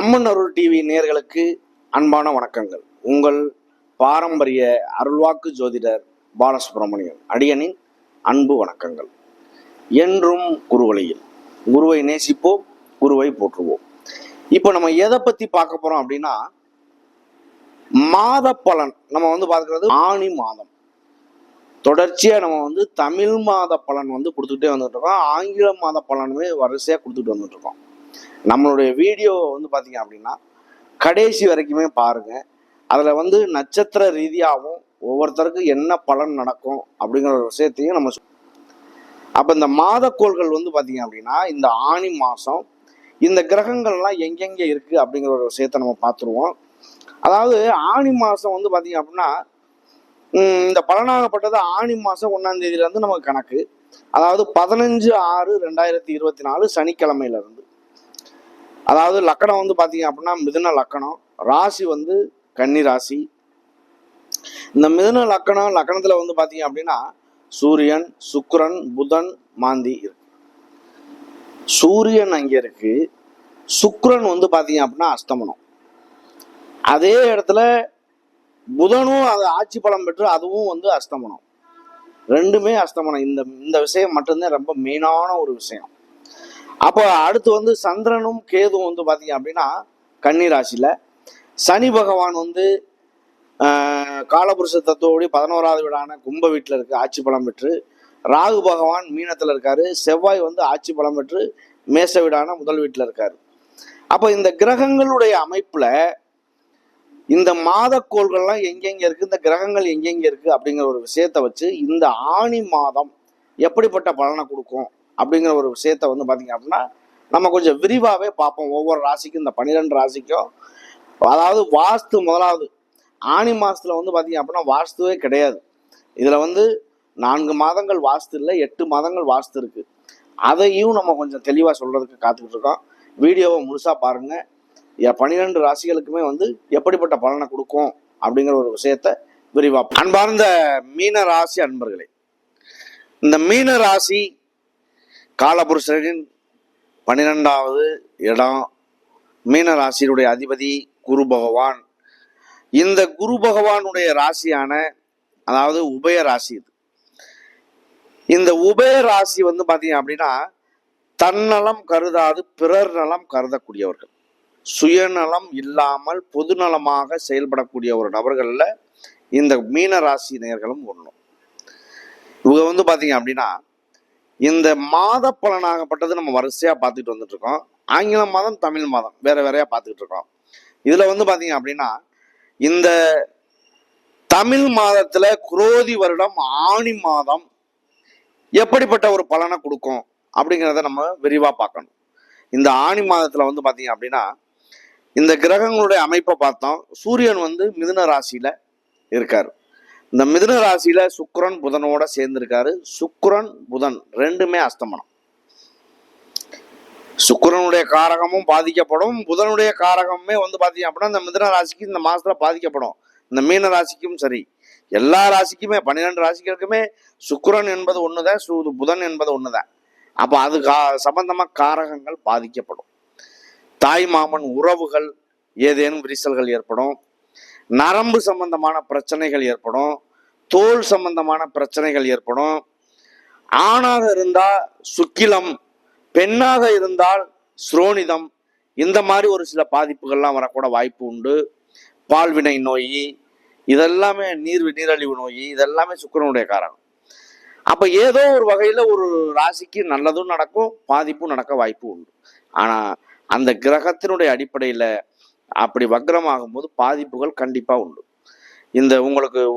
அம்மன் அருள் TV நேயர்களுக்கு அன்பான வணக்கங்கள். உங்கள் பாரம்பரிய அருள்வாக்கு ஜோதிடர் பாலசுப்ரமணியன் அடியனின் அன்பு வணக்கங்கள். என்றும் குருவழியில் குருவை நேசிப்போம், குருவை போற்றுவோம். இப்போ நம்ம எதை பத்தி பார்க்க போறோம் அப்படின்னா, மாத பலன். நம்ம பார்க்கிறது ஆணி மாதம். தொடர்ச்சியா நம்ம தமிழ் மாத பலன் கொடுத்துக்கிட்டே வந்துட்டு இருக்கோம். ஆங்கில மாத பலனுமே வரிசையா கொடுத்துட்டு வந்துட்டு இருக்கோம். நம்மளுடைய வீடியோ பார்த்தீங்க அப்படின்னா கடைசி வரைக்குமே பாருங்க. அதுல நட்சத்திர ரீதியாகவும் ஒவ்வொருத்தருக்கும் என்ன பலன் நடக்கும் அப்படிங்கிற ஒரு விஷயத்தையும் நம்ம அப்ப இந்த மாதக்கோள்கள் பார்த்தீங்க அப்படின்னா இந்த ஆணி மாசம் இந்த கிரகங்கள்லாம் எங்கெங்க இருக்கு அப்படிங்கிற ஒரு விஷயத்த நம்ம பார்த்துருவோம். அதாவது ஆணி மாசம் பார்த்தீங்க அப்படின்னா இந்த பலனாகப்பட்டது ஆணி மாசம் 1ஆம் தேதியில இருந்து நமக்கு கணக்கு. அதாவது 15/6/2024 சனிக்கிழமையில இருந்து. அதாவது லக்கணம் பார்த்தீங்க அப்படின்னா மிதுன லக்கணம், ராசி கன்னி ராசி. இந்த மிதுன லக்கணத்துல பார்த்தீங்க அப்படின்னா சூரியன், சுக்கிரன், புதன், மாந்தி இருக்கு. சூரியன் அங்க இருக்கு, சுக்கிரன் பார்த்தீங்க அப்படின்னா அஸ்தமனம். அதே இடத்துல புதனும் அது ஆட்சி பலம் பெற்று அதுவும் அஸ்தமனம். ரெண்டுமே அஸ்தமனம். இந்த விஷயம் மட்டும்தான் ரொம்ப மெயினான ஒரு விஷயம். அப்போ அடுத்து சந்திரனும் கேதுவும் பார்த்தீங்க அப்படின்னா கன்னி ராசியில. சனி பகவான் காலபுருஷ தத்துவப்படி 11வது வீடான கும்ப வீட்டில் இருக்கு, ஆட்சி பலம் பெற்று. ராகு பகவான் மீனத்துல இருக்காரு. செவ்வாய் ஆட்சி பலம் பெற்று மேச வீடான முதல் வீட்டில் இருக்காரு. அப்போ இந்த கிரகங்களுடைய அமைப்புல இந்த மாதக்கோள்கள்லாம் எங்கெங்க இருக்கு, இந்த கிரகங்கள் எங்கெங்க இருக்கு அப்படிங்கிற ஒரு விஷயத்த வச்சு இந்த ஆணி மாதம் எப்படிப்பட்ட பலனை கொடுக்கும் அப்படிங்கிற ஒரு விஷயத்த பார்த்தீங்க அப்படின்னா நம்ம கொஞ்சம் விரிவாகவே பார்ப்போம். ஒவ்வொரு ராசிக்கும், இந்த 12 ராசிக்கும். அதாவது வாஸ்து முதலாவது ஆணி மாசத்துல பார்த்தீங்க அப்படின்னா வாஸ்துவே கிடையாது. இதுல 4 மாதங்கள் வாஸ்து இல்லை, 8 மாதங்கள் வாஸ்து இருக்கு. அதையும் நம்ம கொஞ்சம் தெளிவா சொல்றதுக்கு காத்துக்கிட்டு இருக்கோம். வீடியோவை முழுசா பாருங்க. 12 ராசிகளுக்குமே எப்படிப்பட்ட பலனை கொடுக்கும் அப்படிங்கிற ஒரு விஷயத்த விரிவா. அன்பார்ந்த மீன ராசி அன்பர்களே, இந்த மீன ராசி காலபுருஷரின் 12வது இடம். மீன ராசியினுடைய அதிபதி குரு பகவான். இந்த குரு பகவானுடைய ராசியான அதாவது உபய ராசி. இந்த உபய ராசி பார்த்தீங்க அப்படின்னா தன்னலம் கருதாது பிறர் நலம் கருதக்கூடியவர்கள், சுயநலம் இல்லாமல் பொதுநலமாக செயல்படக்கூடிய ஒரு நபர்கள்ல இந்த மீன ராசி நேயர்களும் ஒன்றும். இவங்க பார்த்தீங்க அப்படின்னா இந்த மாத பலனாகப்பட்டது நம்ம வரிசையா பார்த்துட்டு வந்துட்டு இருக்கோம். ஆங்கில மாதம், தமிழ் மாதம் வேற வேறையா பார்த்துக்கிட்டு இருக்கோம். இதுல பார்த்தீங்க அப்படின்னா இந்த தமிழ் மாதத்துல குரோதி வருடம் ஆணி மாதம் எப்படிப்பட்ட ஒரு பலனை கொடுக்கும் அப்படிங்கிறத நம்ம விரிவா பார்க்கணும். இந்த ஆணி மாதத்துல பார்த்தீங்க அப்படின்னா இந்த கிரகங்களுடைய அமைப்பை பார்த்தோம். சூரியன் மிதுன ராசியில இருக்காரு. இந்த மிதுன ராசியில சுக்கிரன் புதனோட சேர்ந்திருக்காரு. சுக்கிரன் புதன் ரெண்டுமே அஸ்தமனம். சுக்கிரனுடைய காரகமும் பாதிக்கப்படும், புதனுடைய காரகமுமே பாத்தீங்க அப்படின்னா இந்த மிதுன ராசிக்கு இந்த மாசத்துல பாதிக்கப்படும். இந்த மீன ராசிக்கும் சரி, எல்லா ராசிக்குமே 12 ராசிகளுக்குமே சுக்கிரன் என்பது ஒண்ணுதான், புதன் என்பது ஒண்ணுதான். அப்ப அது சம்பந்தமா காரகங்கள் பாதிக்கப்படும். தாய் மாமன் உறவுகள் ஏதேனும் விரிசல்கள் ஏற்படும், நரம்பு சம்பந்தமான பிரச்சனைகள் ஏற்படும், தோல் சம்பந்தமான பிரச்சனைகள் ஏற்படும். ஆணாக இருந்தால் சுக்கிலம், பெண்ணாக இருந்தால் ஸ்ரோனிதம், இந்த மாதிரி ஒரு சில பாதிப்புகள்லாம் வரக்கூட வாய்ப்பு உண்டு. பால்வினை நோய், இதெல்லாமே நீரழிவு நோய், இதெல்லாமே சுக்கிரனுடைய காரணம். அப்ப ஏதோ ஒரு வகையில ஒரு ராசிக்கு நல்லதும் நடக்கும், பாதிப்பும் நடக்க வாய்ப்பு உண்டு. ஆனா அந்த கிரகத்தினுடைய அடிப்படையில அப்படி வக்ரமாகும் போது பாதிப்புகள் கண்டிப்பா உண்டு. இந்த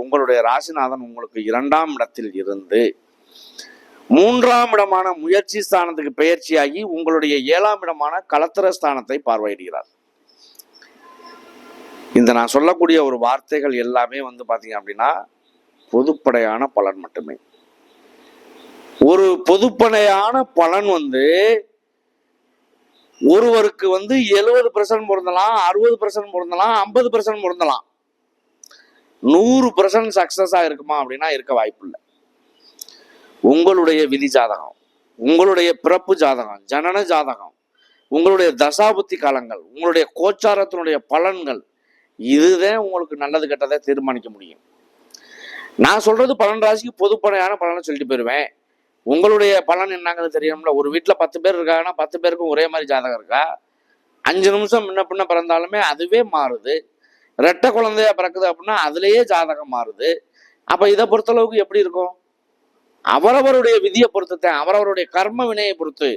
உங்களுடைய ராசிநாதன் 2ஆம் இடத்தில் இருந்து 3ஆம் இடமான முயற்சி ஸ்தானத்துக்கு பெயர்ச்சியாகி உங்களுடைய 7ஆம் இடமான களத்திர ஸ்தானத்தை பார்வையிடுகிறார். இந்த நான் சொல்லக்கூடிய ஒரு வார்த்தைகள் எல்லாமே பாத்தீங்க அப்படின்னா பொதுப்படையான பலன் மட்டுமே. ஒரு பொதுப்படையான பலன் ஒருவருக்கு 70% பொருந்தலாம், 60% பொருந்தலாம், 50% பொருந்தலாம். 100% சக்சஸா இருக்குமா அப்படின்னா இருக்க வாய்ப்பு இல்லை. உங்களுடைய விதி ஜாதகம், உங்களுடைய பிறப்பு ஜாதகம், ஜனன ஜாதகம், உங்களுடைய தசாபுத்தி காலங்கள், உங்களுடைய கோச்சாரத்தினுடைய பலன்கள், இதுதான் உங்களுக்கு நல்லது கெட்டதை தீர்மானிக்க முடியும். நான் சொல்றது 12 ராசிக்கு பொதுப்படையான பலனை சொல்லிட்டு போயிடுவேன். உங்களுடைய பலன் என்னங்கிறது தெரியும்ல. ஒரு வீட்டில் 10 பேர் இருக்காங்கன்னா 10 பேருக்கும் ஒரே மாதிரி ஜாதகம் இருக்கா? 5 நிமிஷம் முன்ன பின்ன பிறந்தாலுமே அதுவே மாறுது. ரெட்டை குழந்தையா பிறக்குது அப்படின்னா அதுலேயே ஜாதகம் மாறுது. அப்போ இதை பொறுத்தளவுக்கு எப்படி இருக்கும்? அவரவருடைய விதியை பொறுத்து, அவரவருடைய கர்ம வினையை பொறுத்து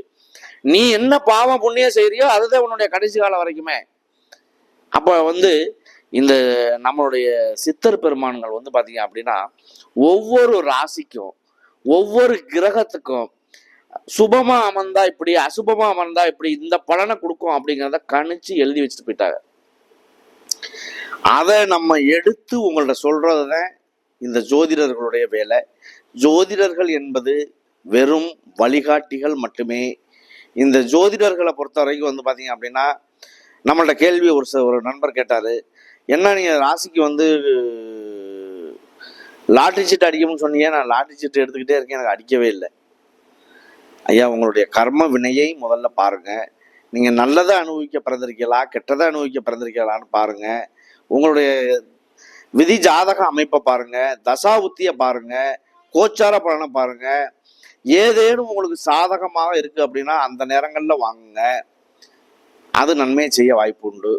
நீ என்ன பாவம் புண்ணியம் செய்யறியோ அதுதான் உன்னுடைய கடைசி காலம் வரைக்குமே. அப்போ இந்த நம்மளுடைய சித்தர் பெருமான்கள் பார்த்தீங்க அப்படின்னா ஒவ்வொரு ராசிக்கும் ஒவ்வொரு கிரகத்துக்கும் சுபமா அமர்ந்தா இப்படி, அசுபமா அமர்ந்தா இப்படி இந்த பலனை கொடுக்கும் அப்படிங்கிறத கணிச்சு எழுதி வச்சுட்டு போயிட்டாங்க. அதை நம்ம எடுத்து உங்கள்ட்ட சொல்றதுதான் இந்த ஜோதிடர்களுடைய வேலை. ஜோதிடர்கள் என்பது வெறும் வழிகாட்டிகள் மட்டுமே. இந்த ஜோதிடர்களை பொறுத்த வரைக்கும் பார்த்தீங்க அப்படின்னா நம்மள்ட்ட கேள்வி ஒரு நண்பர் கேட்டாரு, என்ன நீங்கள் ராசிக்கு லாட்ரி சீட்டு அடிக்கணும்னு சொன்னீங்க, நான் லாட்ரி சீட்டு எடுத்துக்கிட்டே இருக்கேன், எனக்கு அடிக்கவே இல்லை. ஐயா, உங்களுடைய கர்ம வினையை முதல்ல பாருங்க. நீங்கள் நல்லதை அனுபவிக்க பிறந்திருக்கீங்களா, கெட்டதை அனுபவிக்க பிறந்திருக்கீங்களான்னு பாருங்க. உங்களுடைய விதி ஜாதக அமைப்பை பாருங்க, தசா உத்தியை பாருங்க, கோச்சார பலனை பாருங்க. ஏதேனும் உங்களுக்கு சாதகமாக இருக்கு அப்படின்னா அந்த நேரங்களில் வாங்குங்க. அது நன்மையை செய்ய வாய்ப்பு உண்டு.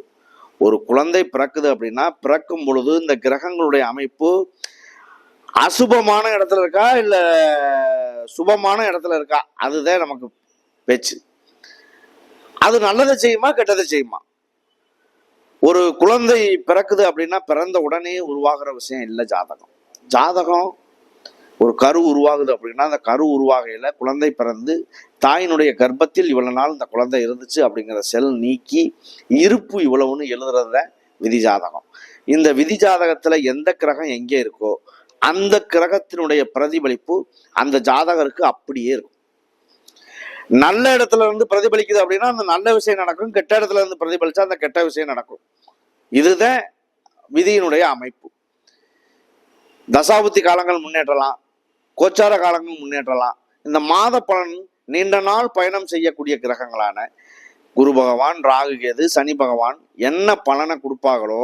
ஒரு குழந்தை பிறக்குது அப்படின்னா பிறக்கும் பொழுது இந்த கிரகங்களுடைய அமைப்பு அசுபமான இடத்துல இருக்கா இல்ல சுபமான இடத்துல இருக்கா, அதுதான் நமக்கு பேச்சு. அது நல்லதை செய்யுமா கெட்டதை செய்யுமா? ஒரு குழந்தை பிறக்குது அப்படின்னா பிறந்த உடனே உருவாகிற விஷயம் இல்லை ஜாதகம். ஜாதகம் ஒரு கரு உருவாகுது அப்படின்னா அந்த கரு உருவாகையில குழந்தை பிறந்து தாயினுடைய கர்ப்பத்தில் இவ்வளவு நாள் இந்த குழந்தை இருந்துச்சு அப்படிங்கிற செல் நீக்கி இருப்பு இவ்வளவுன்னு எழுதுறத விதி ஜாதகம். இந்த விதி ஜாதகத்துல எந்த கிரகம் எங்கே இருக்கோ அந்த கிரகத்தினுடைய பிரதிபலிப்பு அந்த ஜாதகருக்கு அப்படியே இருக்கும். நல்ல இடத்துல இருந்து பிரதிபலிக்குது அப்படின்னா அந்த நல்ல விஷயம் நடக்கும், கெட்ட இடத்துல இருந்து பிரதிபலிச்சா அந்த கெட்ட விஷயம் நடக்கும். இதுதான் விதியினுடைய அமைப்பு. தசாபுத்தி காலங்கள் முன்னேற்றலாம், கோச்சார காலங்கள் முன்னேற்றலாம். இந்த மாத பலன் நீண்ட நாள் பயணம் செய்யக்கூடிய கிரகங்களான குரு பகவான், ராகு, கேது, சனி பகவான் என்ன பலனை கொடுப்பாங்களோ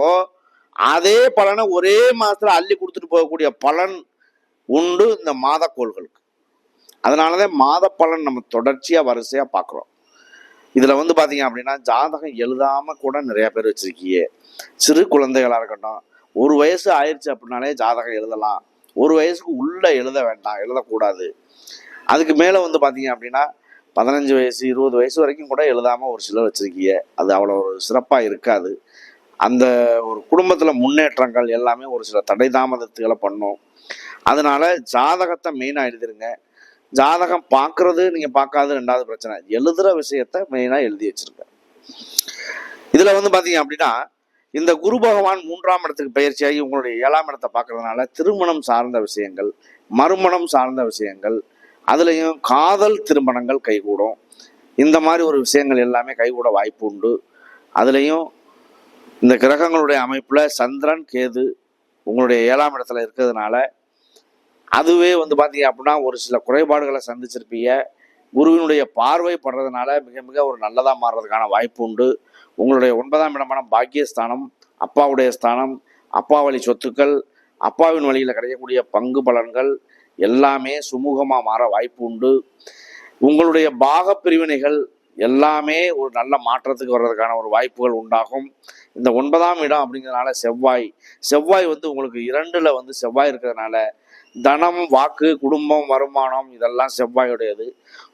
அதே பலனை ஒரே மாதத்துல அள்ளி கொடுத்துட்டு போகக்கூடிய பலன் உண்டு இந்த மாத கோள்களுக்கு. அதனாலதான் மாத பலன் நம்ம தொடர்ச்சியா வரிசையா பார்க்குறோம். இதுல பாத்தீங்க அப்படின்னா ஜாதகம் எழுதாம கூட நிறைய பேர் வச்சிருக்கீங்க. சிறு குழந்தைகளா இருக்கட்டும், 1 வயசு ஆயிடுச்சு அப்படின்னாலே ஜாதகம் எழுதலாம். 1 வயசுக்கு உள்ள எழுத வேண்டாம், எழுதக்கூடாது. அதுக்கு மேல பாத்தீங்க அப்படின்னா 15 வயசு 20 வயசு வரைக்கும் கூட எழுதாம ஒரு சிலர் வச்சிருக்கீங்க. அது அவ்வளோ ஒரு சிறப்பா இருக்காது. அந்த ஒரு குடும்பத்துல முன்னேற்றங்கள் எல்லாமே ஒரு சில தடை தாமதத்துகளை பண்ணும். அதனால ஜாதகத்தை மெயினா எழுதிருங்க. ஜாதகம் பார்க்கறது நீங்க பார்க்காது ரெண்டாவது பிரச்சனை, எழுதுற விஷயத்த மெயினா எழுதி வச்சிருக்க. இதுல பாத்தீங்க அப்படின்னா இந்த குரு பகவான் 3ஆம் இடத்துக்கு பயிற்சியாகி உங்களுடைய 7ஆம் இடத்தை பார்க்கறதுனால திருமணம் சார்ந்த விஷயங்கள், மறுமணம் சார்ந்த விஷயங்கள், அதுலேயும் காதல் திருமணங்கள் கைகூடும். இந்த மாதிரி ஒரு விஷயங்கள் எல்லாமே கைகூட வாய்ப்பு உண்டு. அதுலேயும் இந்த கிரகங்களுடைய அமைப்புல சந்திரன், கேது உங்களுடைய 7ஆம் இடத்துல இருக்கிறதுனால அதுவே பார்த்தீங்க அப்படின்னா ஒரு சில குறைபாடுகளை சந்திச்சிருப்பீங்க. குருவினுடைய பார்வை படுறதுனால மிக மிக ஒரு நல்லதாக மாறுறதுக்கான வாய்ப்பு உண்டு. உங்களுடைய 9ஆம் இடமான பாக்கியஸ்தானம், அப்பாவுடைய ஸ்தானம், அப்பா வழி சொத்துக்கள், அப்பாவின் வழியில் கிடைக்கக்கூடிய பங்கு பலன்கள் எல்லாமே சுமூகமாக மாற வாய்ப்பு உண்டு. உங்களுடைய பாக பிரிவினைகள் எல்லாமே ஒரு நல்ல மாற்றத்துக்கு வர்றதுக்கான ஒரு வாய்ப்புகள் உண்டாகும். இந்த 9ஆம் இடம் அப்படிங்கிறதுனால செவ்வாய் உங்களுக்கு 2ல் செவ்வாய் இருக்கிறதுனால தனம், வாக்கு, குடும்பம், வருமானம் இதெல்லாம் செவ்வாயுடையது.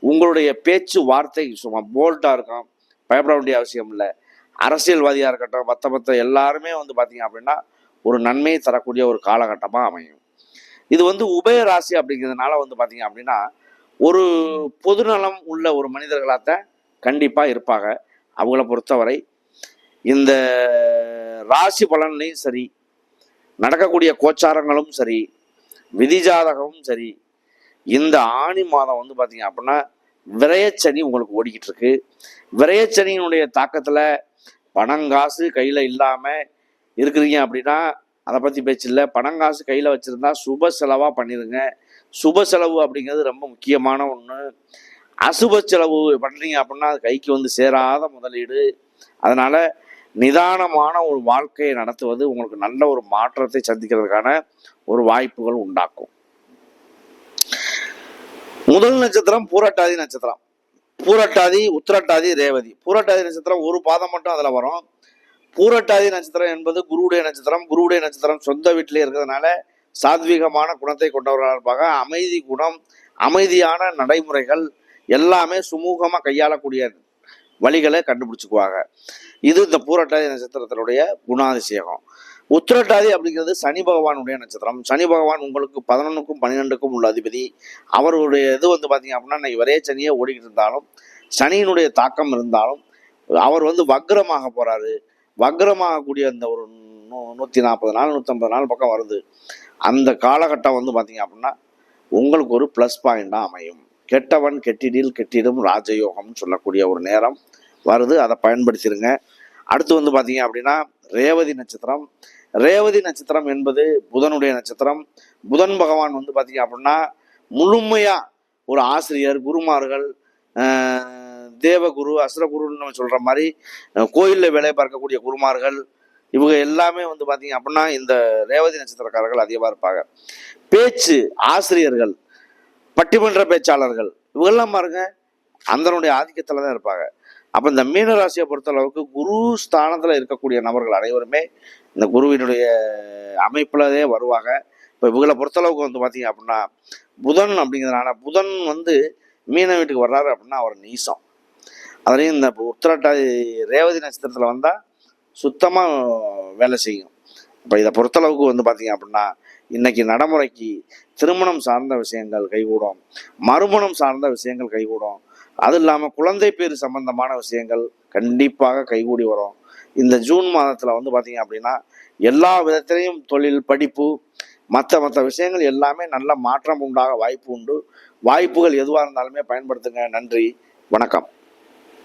உங்களுடைய பேச்சு வார்த்தை சும்மா போல்ட்டாக இருக்கும், பயப்பட வேண்டிய அவசியம் இல்லை. அரசியல்வாதியாக இருக்கட்டும், மற்ற எல்லாருமே பார்த்தீங்க அப்படின்னா ஒரு நன்மையை தரக்கூடிய ஒரு காலகட்டமாக அமையும். இது உபய ராசி அப்படிங்கிறதுனால பார்த்தீங்க அப்படின்னா ஒரு பொதுநலம் உள்ள ஒரு மனிதர்களாகத்தான் கண்டிப்பாக இருப்பாங்க. அவங்கள பொறுத்தவரை இந்த ராசி பலன்லையும் சரி, நடக்கக்கூடிய கோச்சாரங்களும் சரி, விதி ஜாதகமும் சரி, இந்த ஆணி மாதம் பார்த்தீங்க அப்படின்னா விரயச்சனி உங்களுக்கு ஓடிக்கிட்டு இருக்கு. விரயச்சனியினுடைய தாக்கத்தில் பணங்காசு கையில் இல்லாமல் இருக்கிறீங்க அப்படின்னா அதை பற்றி பேச்சு இல்லை. பணங்காசு கையில் வச்சுருந்தா சுப செலவாக பண்ணிடுங்க. சுப செலவு அப்படிங்கிறது ரொம்ப முக்கியமான ஒன்று. அசுப செலவு பண்ணுறீங்க அப்படின்னா அது கைக்கு வந்து சேராத முதலீடு. அதனால நிதானமான ஒரு வாழ்க்கையை நடத்துவது உங்களுக்கு நல்ல ஒரு மாற்றத்தை சந்திக்கிறதுக்கான ஒரு வாய்ப்புகள் உண்டாக்கும். முதல் நட்சத்திரம் பூரட்டாதி நட்சத்திரம். பூரட்டாதி, உத்திரட்டாதி, ரேவதி. பூரட்டாதி நட்சத்திரம் ஒரு பாதம் மட்டும் அதுல வரும். பூரட்டாதி நட்சத்திரம் என்பது குருவுடைய நட்சத்திரம். குருவுடைய நட்சத்திரம் சொந்த வீட்டிலே இருக்கிறதுனால சாத்வீகமான குணத்தை கொண்டவர்களாக இருப்பாங்க. அமைதி குணம், அமைதியான நடைமுறைகள் எல்லாமே சுமூகமா கையாளக்கூடிய வழிகளை கண்டுபிடிச்சுக்குவாங்க. இது இந்த பூரட்டாதி நட்சத்திரத்தினுடைய குணாதிசயம். உத்திரட்டாதி அப்படிங்கிறது சனி பகவானுடைய நட்சத்திரம். சனி பகவான் உங்களுக்கு 11க்கும் 12க்கும் உள்ள அதிபதி. அவருடைய இது வந்து பார்த்தீங்க அப்படின்னா இன்னைக்கு ஒரே சனியே ஓடிக்கிட்டு இருந்தாலும், சனியினுடைய தாக்கம் இருந்தாலும் அவர் வந்து வக்ரமாக போறாரு. வக்ரமாகக்கூடிய அந்த ஒரு 140 நாள் 150 நாள் பக்கம் வருது. அந்த காலகட்டம் வந்து பார்த்தீங்க அப்படின்னா உங்களுக்கு ஒரு ப்ளஸ் பாயிண்டாக அமையும். கெட்டவன் கெட்டிடில் கெட்டிடும் ராஜயோகம்னு சொல்லக்கூடிய ஒரு நேரம் வருது. அதை பயன்படுத்திடுங்க. அடுத்து வந்து பார்த்தீங்க அப்படின்னா ரேவதி நட்சத்திரம். ரேவதி நட்சத்திரம் என்பது புதனுடைய நட்சத்திரம். புதன் பகவான் வந்து பார்த்தீங்க அப்படின்னா முழுமையாக ஒரு ஆசிரியர், குருமார்கள், தேவகுரு, அசுரகுருன்னு நம்ம சொல்கிற மாதிரி கோயிலில் வேலை பார்க்கக்கூடிய குருமார்கள், இவங்க எல்லாமே வந்து பார்த்தீங்க அப்படின்னா இந்த ரேவதி நட்சத்திரக்காரர்கள் அதிகமாக இருப்பாங்க. பேச்சு ஆசிரியர்கள், பட்டிமன்ற பேச்சாளர்கள், இவங்கெல்லாம் பாருங்க அந்தனுடைய ஆதிக்கத்தில் தான் இருப்பாங்க. அப்போ இந்த மீனராசியை பொறுத்தளவுக்கு குரு ஸ்தானத்தில் இருக்கக்கூடிய நபர்கள் அனைவருமே இந்த குருவினுடைய அமைப்புலதே வருவாங்க. இப்போ இவங்களை பொறுத்தளவுக்கு வந்து பார்த்தீங்க அப்படின்னா புதன் அப்படிங்கிறதுனால, புதன் வந்து மீன வீட்டுக்கு வர்றாரு அப்படின்னா அவர் நீசம். அதுலேயும் இந்த உத்திரட்டாதி ரேவதி நட்சத்திரத்தில் வந்தால் சுத்தமாக வேலை செய்யும். இப்போ இதை பொறுத்தளவுக்கு வந்து பார்த்தீங்க அப்படின்னா இன்னைக்கு நடைமுறைக்கு திருமணம் சார்ந்த விஷயங்கள் கைகூடும், மறுமணம் சார்ந்த விஷயங்கள் கைகூடும். அது இல்லாமல் குழந்தை பேர் சம்பந்தமான விஷயங்கள் கண்டிப்பாக கைகூடி வரும். இந்த ஜூன் மாதத்தில் வந்து பார்த்தீங்க அப்படின்னா எல்லா விதத்திலையும் தொழில், படிப்பு, மற்ற விஷயங்கள் எல்லாமே நல்ல மாற்றம் உண்டாக வாய்ப்பு உண்டு. வாய்ப்புகள் எதுவாக இருந்தாலுமே பயன்படுத்துங்க. நன்றி, வணக்கம்.